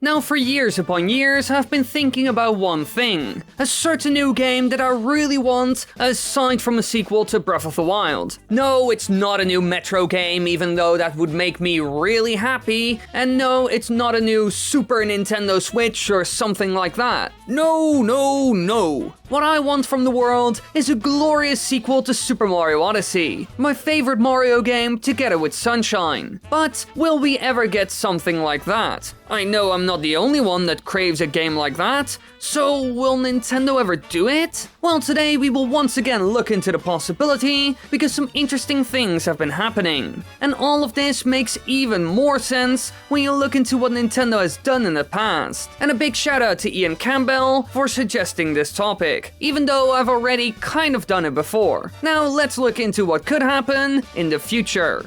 Now for years upon years I've been thinking about one thing, a certain new game that I really want aside from a sequel to Breath of the Wild. No, it's not a new Metro game, even though that would make me really happy, and no, it's not a new Super Nintendo Switch or something like that. No, no, no. What I want from the world is a glorious sequel to Super Mario Odyssey, my favorite Mario game together with Sunshine. But will we ever get something like that? I know I'm not the only one that craves a game like that, so will Nintendo ever do it? Well, today we will once again look into the possibility, because some interesting things have been happening. And all of this makes even more sense when you look into what Nintendo has done in the past. And a big shout out to Ian Campbell for suggesting this topic, even though I've already kind of done it before. Now let's look into what could happen in the future.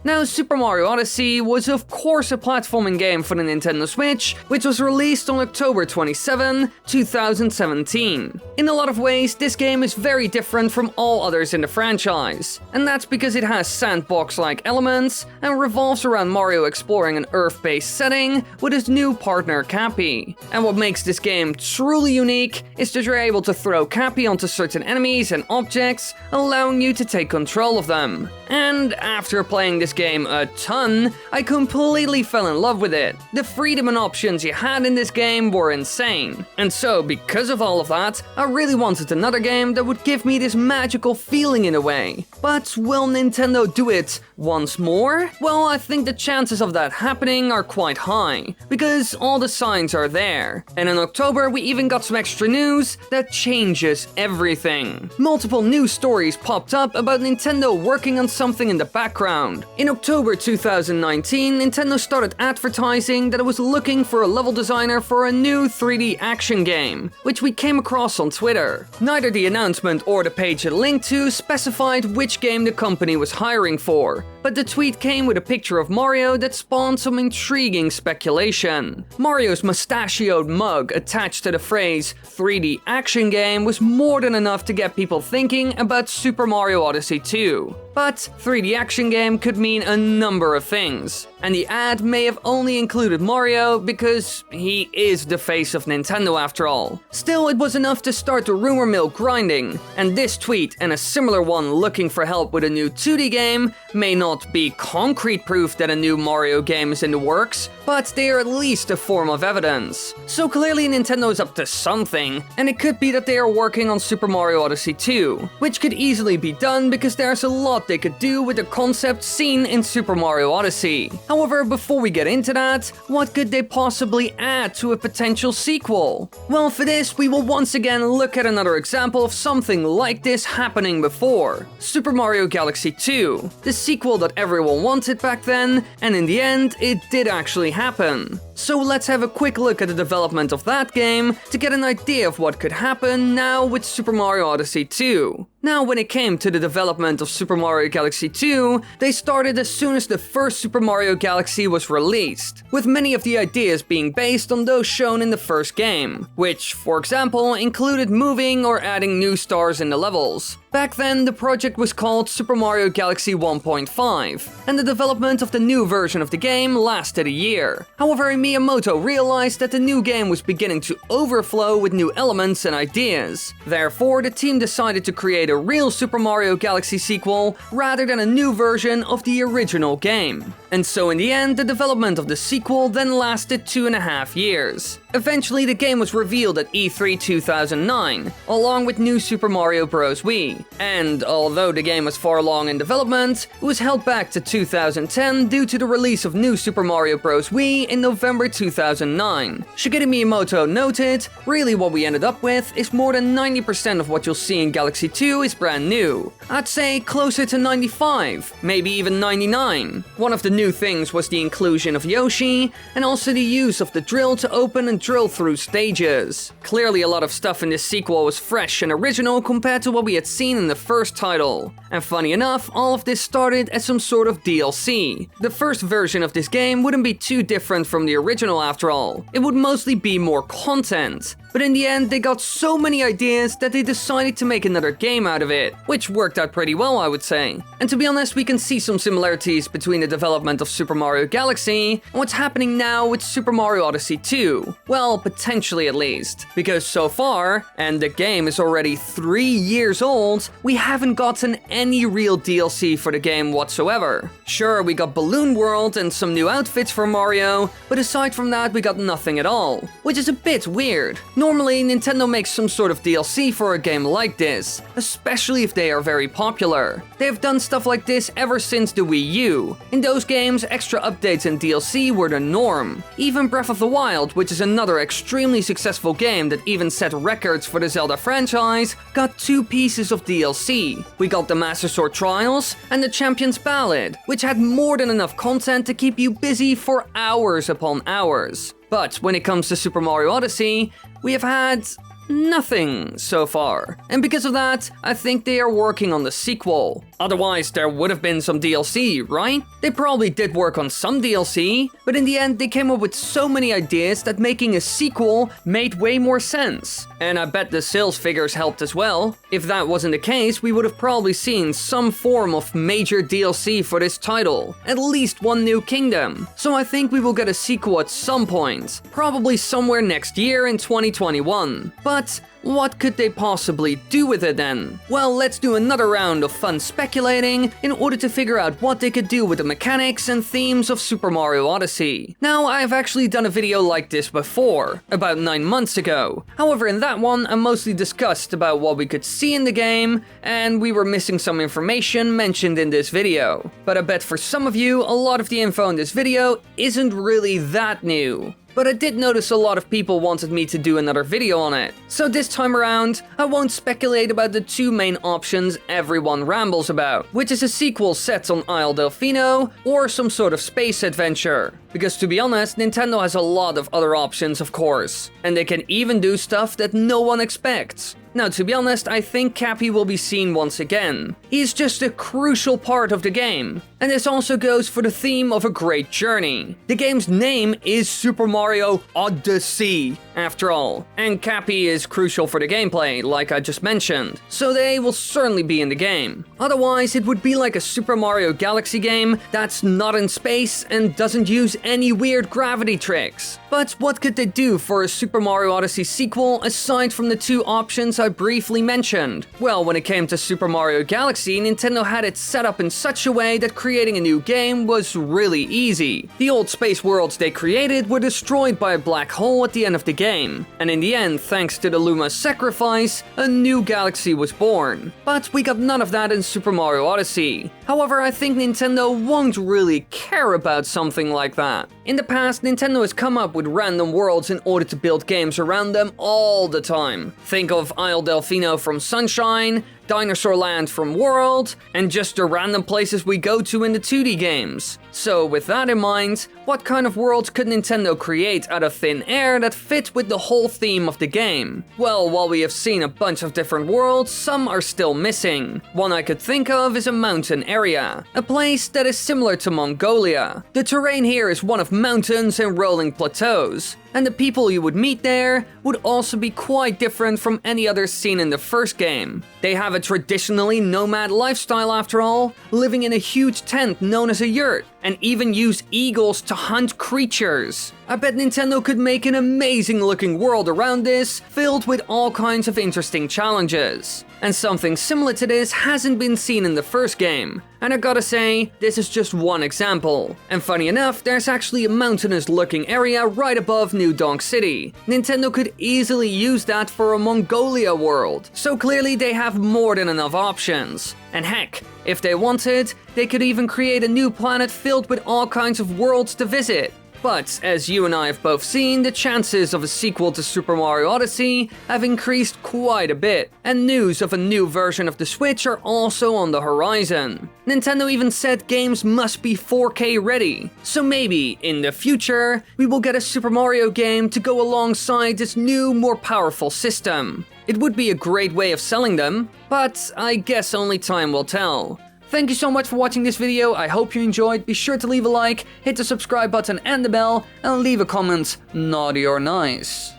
Now, Super Mario Odyssey was of course a platforming game for the Nintendo Switch, which was released on October 27, 2017. In a lot of ways, this game is very different from all others in the franchise, and that's because it has sandbox-like elements and revolves around Mario exploring an Earth-based setting with his new partner Cappy. And what makes this game truly unique is that you're able to throw Cappy onto certain enemies and objects, allowing you to take control of them. And after playing this game a ton, I completely fell in love with it. The freedom and options you had in this game were insane. And so, because of all of that, I really wanted another game that would give me this magical feeling in a way. But will Nintendo do it once more? Well, I think the chances of that happening are quite high, because all the signs are there. And in October, we even got some extra news that changes everything. Multiple news stories popped up about Nintendo working on something in the background. In October 2019, Nintendo started advertising that it was looking for a level designer for a new 3D action game, which we came across on Twitter. Neither the announcement or the page it linked to specified which game the company was hiring for, but the tweet came with a picture of Mario that spawned some intriguing speculation. Mario's mustachioed mug attached to the phrase 3D action game was more than enough to get people thinking about Super Mario Odyssey 2. But 3D action game could mean a number of things, and the ad may have only included Mario because he is the face of Nintendo after all. Still, it was enough to start the rumor mill grinding, and this tweet and a similar one looking for help with a new 2D game may not be concrete proof that a new Mario game is in the works, but they are at least a form of evidence. So clearly Nintendo is up to something, and it could be that they are working on Super Mario Odyssey 2, which could easily be done because there's a lot they could do with the concept seen in Super Mario Odyssey. However, before we get into that, what could they possibly add to a potential sequel? Well, for this, we will once again look at another example of something like this happening before. Super Mario Galaxy 2, the sequel that everyone wanted back then, and in the end, it did actually happen. So let's have a quick look at the development of that game to get an idea of what could happen now with Super Mario Odyssey 2. Now, when it came to the development of Super Mario Galaxy 2, they started as soon as the first Super Mario Galaxy was released, with many of the ideas being based on those shown in the first game, which, for example, included moving or adding new stars in the levels. Back then, the project was called Super Mario Galaxy 1.5, and the development of the new version of the game lasted a year. However, Miyamoto realized that the new game was beginning to overflow with new elements and ideas. Therefore, the team decided to create a real Super Mario Galaxy sequel rather than a new version of the original game. And so in the end, the development of the sequel then lasted 2.5 years. Eventually, the game was revealed at E3 2009, along with new Super Mario Bros. Wii. And although the game was far along in development, it was held back to 2010 due to the release of new Super Mario Bros. Wii in November 2009. Shigeru Miyamoto noted, "Really what we ended up with is more than 90% of what you'll see in Galaxy 2 is brand new. I'd say closer to 95, maybe even 99. One of the new things was the inclusion of Yoshi, and also the use of the drill to open and drill through stages. Clearly a lot of stuff in this sequel was fresh and original compared to what we had seen in the first title. And funny enough, all of this started as some sort of DLC. The first version of this game wouldn't be too different from the original after all. It would mostly be more content. but in the end they got so many ideas that they decided to make another game out of it, which worked out pretty well, I would say. And to be honest, we can see some similarities between the development of Super Mario Galaxy and what's happening now with Super Mario Odyssey 2. Well, potentially at least. Because so far, and the game is already 3 years old, we haven't gotten any real DLC for the game whatsoever. Sure, we got Balloon World and some new outfits for Mario, but aside from that we got nothing at all, which is a bit weird. Normally, Nintendo makes some sort of DLC for a game like this, especially if they are very popular. They have done stuff like this ever since the Wii U. In those games, extra updates and DLC were the norm. Even Breath of the Wild, which is another extremely successful game that even set records for the Zelda franchise, got 2 pieces of DLC. We got the Master Sword Trials and the Champion's Ballad, which had more than enough content to keep you busy for hours upon hours. But when it comes to Super Mario Odyssey, we have had nothing so far. And because of that, I think they are working on the sequel. Otherwise, there would have been some DLC, right? They probably did work on some DLC, but in the end, they came up with so many ideas that making a sequel made way more sense. And I bet the sales figures helped as well. If that wasn't the case, we would have probably seen some form of major DLC for this title. At least one new kingdom. So I think we will get a sequel at some point. Probably somewhere next year in 2021. But what could they possibly do with it then? Well, let's do another round of fun speculating in order to figure out what they could do with the mechanics and themes of Super Mario Odyssey. Now, I've actually done a video like this before, about 9 months ago. However, in that one, I mostly discussed about what we could see in the game, and we were missing some information mentioned in this video. But I bet for some of you, a lot of the info in this video isn't really that new. But I did notice a lot of people wanted me to do another video on it. So this time around, I won't speculate about the 2 main options everyone rambles about, which is a sequel set on Isle Delfino or some sort of space adventure. Because to be honest, Nintendo has a lot of other options, of course. And they can even do stuff that no one expects. Now, to be honest, I think Cappy will be seen once again. He's just a crucial part of the game. And this also goes for the theme of a great journey. The game's name is Super Mario Odyssey, after all. And Cappy is crucial for the gameplay, like I just mentioned. So they will certainly be in the game. Otherwise, it would be like a Super Mario Galaxy game that's not in space and doesn't use any weird gravity tricks. But what could they do for a Super Mario Odyssey sequel aside from the 2 options I briefly mentioned? Well, when it came to Super Mario Galaxy, Nintendo had it set up in such a way that creating a new game was really easy. The old space worlds they created were destroyed by a black hole at the end of the game, and in the end, thanks to the Luma's sacrifice, a new galaxy was born. But we got none of that in Super Mario Odyssey. However, I think Nintendo won't really care about something like that. In the past, Nintendo has come up with random worlds in order to build games around them all the time. Think of Isle Delfino from Sunshine, Dinosaur Land from World, and just the random places we go to in the 2D games. So with that in mind, what kind of worlds could Nintendo create out of thin air that fit with the whole theme of the game? Well, while we have seen a bunch of different worlds, some are still missing. One I could think of is a mountain area, a place that is similar to Mongolia. The terrain here is one of mountains and rolling plateaus, and the people you would meet there would also be quite different from any others seen in the first game. They have a traditionally nomad lifestyle after all, living in a huge tent known as a yurt, and even use eagles to hunt creatures. I bet Nintendo could make an amazing looking world around this, filled with all kinds of interesting challenges. And something similar to this hasn't been seen in the first game. And I gotta say, this is just one example. And funny enough, there's actually a mountainous looking area right above New Donk City. Nintendo could easily use that for a Mongolia world. So clearly they have more than enough options. And heck, if they wanted, they could even create a new planet filled with all kinds of worlds to visit. But, as you and I have both seen, the chances of a sequel to Super Mario Odyssey have increased quite a bit, and news of a new version of the Switch are also on the horizon. Nintendo even said games must be 4K ready, so maybe, in the future, we will get a Super Mario game to go alongside this new, more powerful system. It would be a great way of selling them, but I guess only time will tell. Thank you so much for watching this video, I hope you enjoyed. Be sure to leave a like, hit the subscribe button and the bell, and leave a comment, naughty or nice.